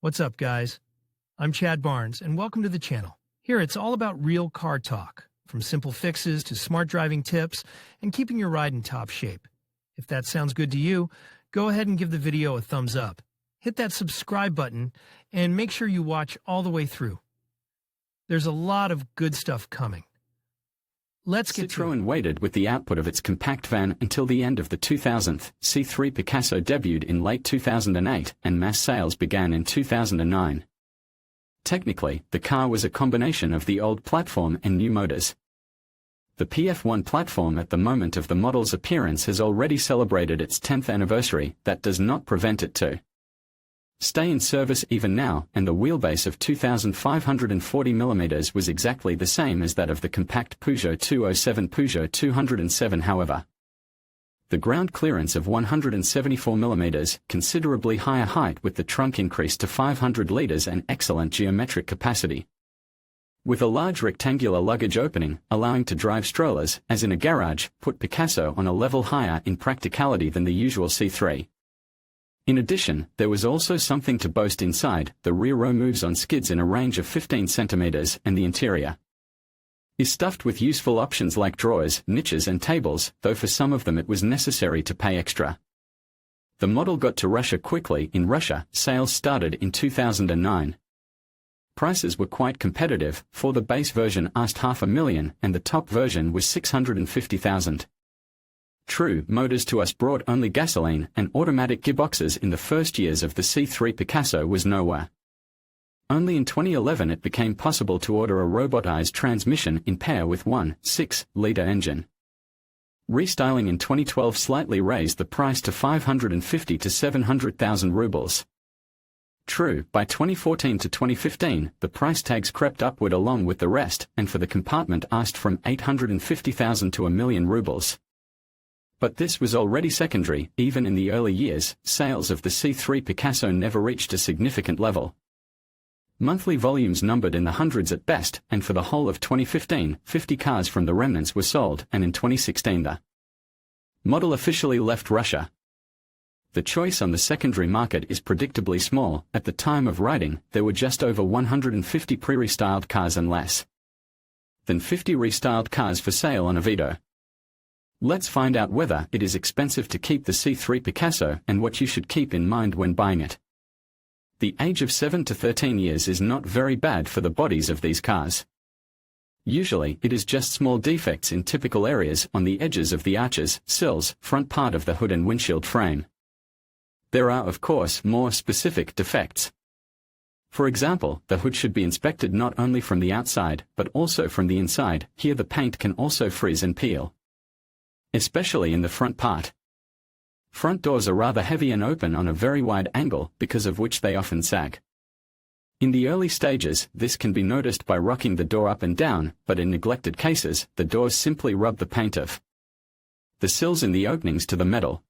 What's up, guys? I'm Chad Barnes, and welcome to the channel. Here, it's all about real car talk, from simple fixes to smart driving tips and keeping your ride in top shape. If that sounds good to you, go ahead and give the video a thumbs up. Hit that subscribe button, and make sure you watch all the way through. There's a lot of good stuff coming. Let's get to it. Citroen waited with the output of its compact van until the end of the 2000th. C3 Picasso debuted in late 2008 and mass sales began in 2009. Technically, the car was a combination of the old platform and new motors. The PF1 platform at the moment of the model's appearance has already celebrated its 10th anniversary. That does not prevent it to stay in service even now, and the wheelbase of 2,540 mm was exactly the same as that of the compact Peugeot 207. Peugeot 207, however. The ground clearance of 174 mm, considerably higher height with the trunk increase to 500 litres and excellent geometric capacity. With a large rectangular luggage opening, allowing to drive strollers, as in a garage, put Picasso on a level higher in practicality than the usual C3. In addition, there was also something to boast inside. The rear row moves on skids in a range of 15 centimeters, and the interior is stuffed with useful options like drawers, niches and tables, though for some of them it was necessary to pay extra. The model got to Russia quickly. In Russia, sales started in 2009. Prices were quite competitive. For the base version asked $500,000 and the top version was $650,000. True, motors to us brought only gasoline, and automatic gearboxes in the first years of the C3 Picasso was nowhere. Only in 2011 it became possible to order a robotized transmission in pair with 1.6-liter engine. Restyling in 2012 slightly raised the price to 550 to 700,000 rubles. True, by 2014 to 2015, the price tags crept upward along with the rest, and for the compartment asked from 850,000 to 1 million rubles. But this was already secondary. Even in the early years, sales of the C3 Picasso never reached a significant level. Monthly volumes numbered in the hundreds at best, and for the whole of 2015, 50 cars from the remnants were sold, and in 2016 the model officially left Russia. The choice on the secondary market is predictably small. At the time of writing, there were just over 150 pre-restyled cars and less than 50 restyled cars for sale on Avito. Let's find out whether it is expensive to keep the C3 Picasso and what you should keep in mind when buying it. The age of 7 to 13 years is not very bad for the bodies of these cars. Usually, it is just small defects in typical areas on the edges of the arches, sills, front part of the hood and windshield frame. There are, of course, more specific defects. For example, the hood should be inspected not only from the outside, but also from the inside. Here the paint can also frizz and peel, especially in the front part. Front doors are rather heavy and open on a very wide angle, because of which they often sag. In the early stages, this can be noticed by rocking the door up and down, but in neglected cases, the doors simply rub the paint off the sills in the openings to the metal.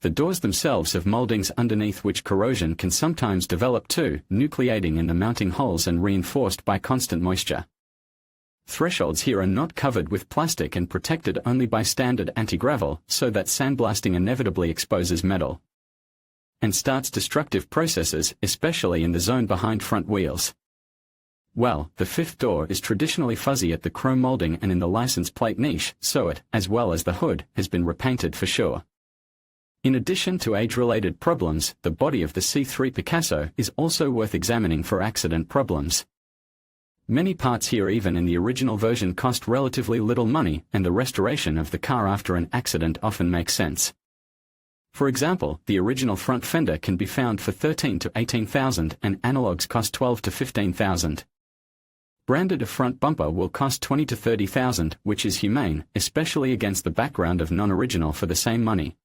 The doors themselves have moldings underneath which corrosion can sometimes develop too, nucleating in the mounting holes and reinforced by constant moisture. Thresholds here are not covered with plastic and protected only by standard anti-gravel, so that sandblasting inevitably exposes metal and starts destructive processes, especially in the zone behind front wheels. Well, the fifth door is traditionally fuzzy at the chrome molding and in the license plate niche, so it, as well as the hood, has been repainted for sure. In addition to age-related problems, the body of the C3 Picasso is also worth examining for accident problems. Many parts here, even in the original version, cost relatively little money, and the restoration of the car after an accident often makes sense. For example, the original front fender can be found for 13 to 18,000 and analogs cost 12 to 15,000. Branded a front bumper will cost 20 to 30,000, which is humane, especially against the background of non-original for the same money.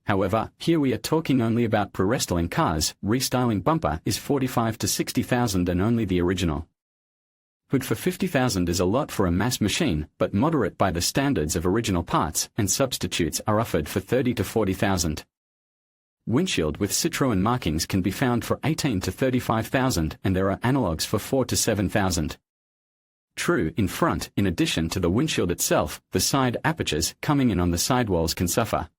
However, here we are talking only about pre-restyling cars. Restyling bumper is 45 to 60,000 and only the original. Hood for 50,000 is a lot for a mass machine, but moderate by the standards of original parts, and substitutes are offered for 30 to 40,000. Windshield with Citroen markings can be found for 18 to 35,000, and there are analogs for 4 to 7,000. True, in front, in addition to the windshield itself, the side apertures coming in on the sidewalls can suffer.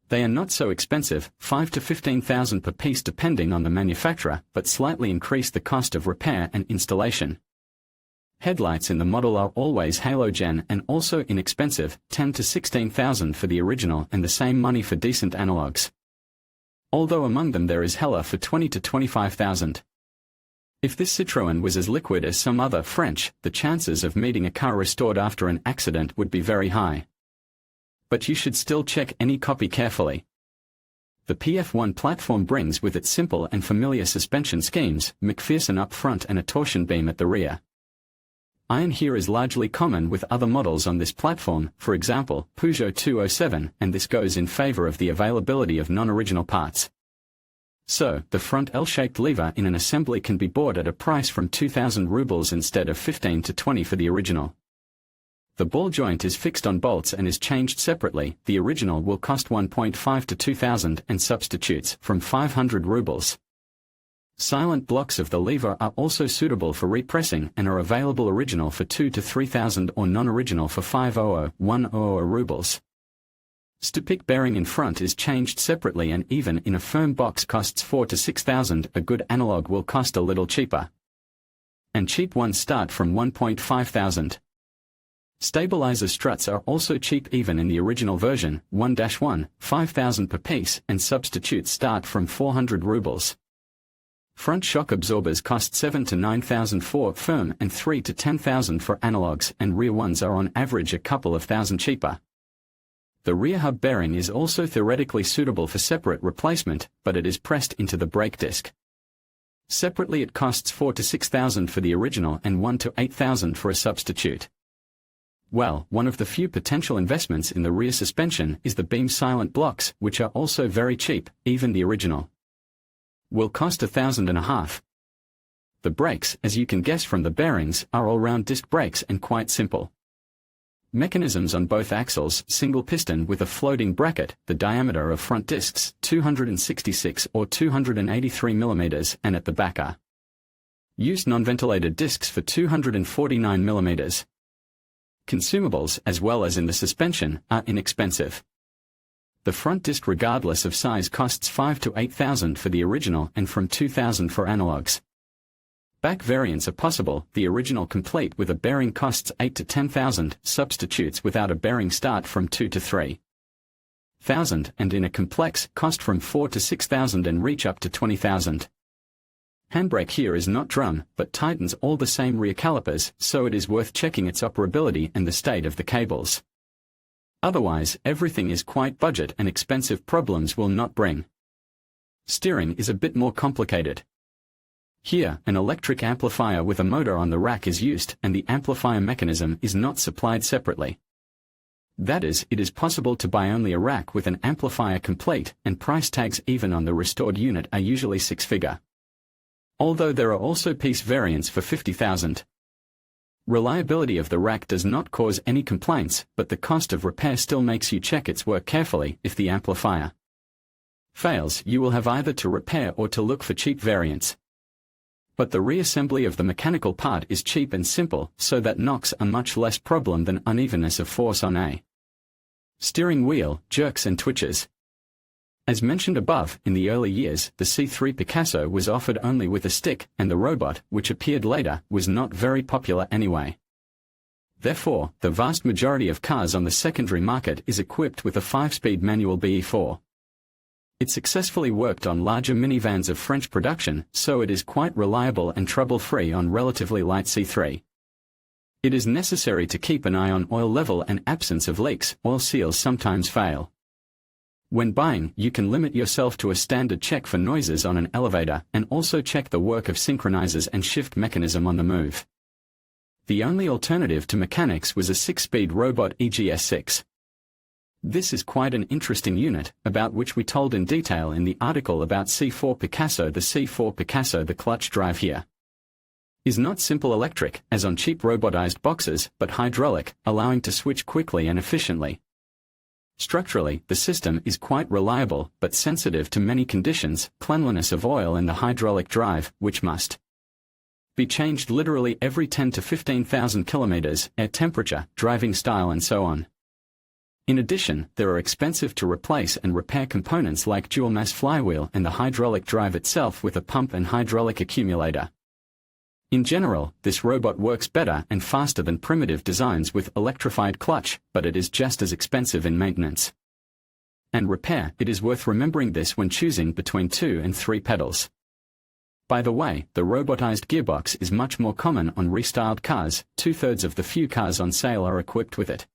They are not so expensive, 5 to 15,000 per piece depending on the manufacturer, but slightly increase the cost of repair and installation. Headlights in the model are always halogen and also inexpensive, 10 to 16,000 for the original and the same money for decent analogs. Although among them there is Hella for 20 to 25,000. If this Citroen was as liquid as some other French, the chances of meeting a car restored after an accident would be very high. But you should still check any copy carefully. The PF1 platform brings with it simple and familiar suspension schemes, McPherson up front and a torsion beam at the rear. Iron here is largely common with other models on this platform, for example, Peugeot 207, and this goes in favor of the availability of non-original parts. So, the front L-shaped lever in an assembly can be bought at a price from 2,000 rubles instead of 15 to 20 for the original. The ball joint is fixed on bolts and is changed separately. The original will cost 1.5 to 2,000 and substitutes from 500 rubles. Silent blocks of the lever are also suitable for repressing and are available original for 2 to 3,000 or non-original for 500, 100 rubles. Stupic bearing in front is changed separately and even in a firm box costs 4 to 6,000. A good analog will cost a little cheaper. And cheap ones start from 1.5 thousand. Stabilizer struts are also cheap even in the original version, 1-1, 5,000 per piece, and substitutes start from 400 rubles. Front shock absorbers cost 7 to 9,000 for firm and 3 to 10,000 for analogs, and rear ones are on average a couple of thousand cheaper. The rear hub bearing is also theoretically suitable for separate replacement, but it is pressed into the brake disc. Separately it costs 4 to 6,000 for the original and 1 to 8,000 for a substitute. Well, one of the few potential investments in the rear suspension is the beam silent blocks, which are also very cheap. Even the original will cost 1,500. The brakes, as you can guess from the bearings, are all-round disc brakes and quite simple. Mechanisms on both axles, single piston with a floating bracket, the diameter of front discs, 266 or 283 mm, and at the back are used non-ventilated discs for 249 mm. Consumables, as well as in the suspension, are inexpensive. The front disc regardless of size costs 5 to 8,000 for the original and from 2,000 for analogs. Back variants are possible. The original complete with a bearing costs 8 to 10,000, substitutes without a bearing start from 2 to 3,000, and in a complex cost from 4 to 6,000 and reach up to 20,000. Handbrake here is not drum, but tightens all the same rear calipers, so it is worth checking its operability and the state of the cables. Otherwise, everything is quite budget and expensive problems will not bring. Steering is a bit more complicated. Here, an electric amplifier with a motor on the rack is used and the amplifier mechanism is not supplied separately. That is, it is possible to buy only a rack with an amplifier complete, and price tags even on the restored unit are usually six-figure. Although there are also piece variants for 50,000. Reliability of the rack does not cause any complaints, but the cost of repair still makes you check its work carefully. If the amplifier fails, you will have either to repair or to look for cheap variants. But the reassembly of the mechanical part is cheap and simple, so that knocks are much less problem than unevenness of force on a steering wheel, jerks and twitches. As mentioned above, in the early years, the C3 Picasso was offered only with a stick, and the robot, which appeared later, was not very popular anyway. Therefore, the vast majority of cars on the secondary market is equipped with a 5-speed manual BE4. It successfully worked on larger minivans of French production, so it is quite reliable and trouble-free on relatively light C3. It is necessary to keep an eye on oil level and absence of leaks. Oil seals sometimes fail. When buying, you can limit yourself to a standard check for noises on an elevator, and also check the work of synchronizers and shift mechanism on the move. The only alternative to mechanics was a 6-speed robot EGS6. This is quite an interesting unit, about which we told in detail in the article about C4 Picasso. The C4 Picasso, the clutch drive here is not simple electric, as on cheap robotized boxes, but hydraulic, allowing to switch quickly and efficiently. Structurally, the system is quite reliable, but sensitive to many conditions, cleanliness of oil in the hydraulic drive, which must be changed literally every 10 to 15,000 kilometers, air temperature, driving style and so on. In addition, there are expensive to replace and repair components like dual-mass flywheel and the hydraulic drive itself with a pump and hydraulic accumulator. In general, this robot works better and faster than primitive designs with electrified clutch, but it is just as expensive in maintenance and repair. It is worth remembering this when choosing between 2 and 3 pedals. By the way, the robotized gearbox is much more common on restyled cars. 2/3 of the few cars on sale are equipped with it.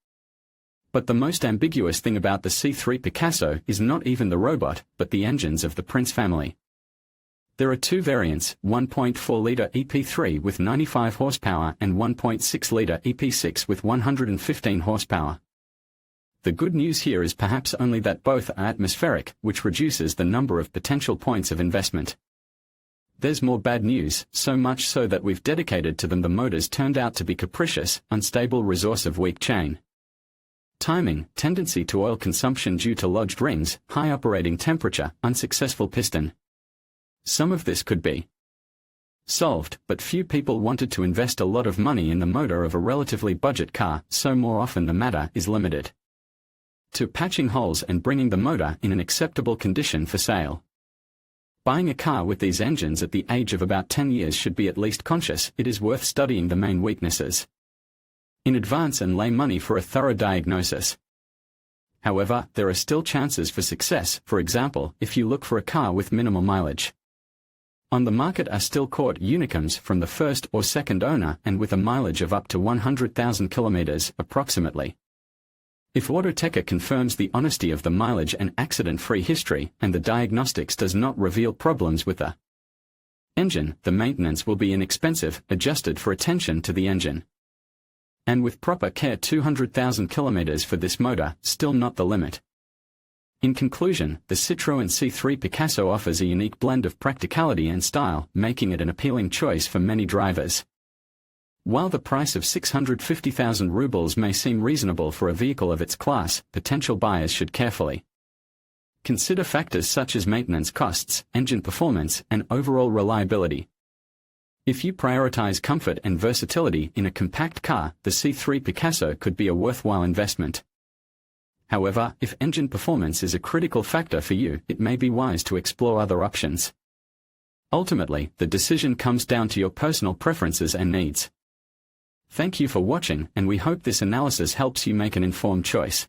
But the most ambiguous thing about the C3 Picasso is not even the robot, but the engines of the Prince family. There are 2 variants, 1.4-liter EP3 with 95 horsepower and 1.6-liter EP6 with 115 horsepower. The good news here is perhaps only that both are atmospheric, which reduces the number of potential points of investment. There's more bad news, so much so that we've dedicated to them. The motors turned out to be capricious, unstable resource of weak chain timing, tendency to oil consumption due to lodged rings, high operating temperature, unsuccessful piston. Some of this could be solved, but few people wanted to invest a lot of money in the motor of a relatively budget car, so more often the matter is limited to patching holes and bringing the motor in an acceptable condition for sale. Buying a car with these engines at the age of about 10 years should be at least conscious. It is worth studying the main weaknesses in advance and lay money for a thorough diagnosis. However, there are still chances for success, for example, if you look for a car with minimal mileage. On the market are still caught Unicums from the first or second owner and with a mileage of up to 100,000 kilometers, approximately. If Autoteca confirms the honesty of the mileage and accident-free history, and the diagnostics does not reveal problems with the engine, the maintenance will be inexpensive, adjusted for attention to the engine. And with proper care, 200,000 kilometers for this motor, still not the limit. In conclusion, the Citroen C3 Picasso offers a unique blend of practicality and style, making it an appealing choice for many drivers. While the price of 650,000 rubles may seem reasonable for a vehicle of its class, potential buyers should carefully consider factors such as maintenance costs, engine performance, and overall reliability. If you prioritize comfort and versatility in a compact car, the C3 Picasso could be a worthwhile investment. However, if engine performance is a critical factor for you, it may be wise to explore other options. Ultimately, the decision comes down to your personal preferences and needs. Thank you for watching, and we hope this analysis helps you make an informed choice.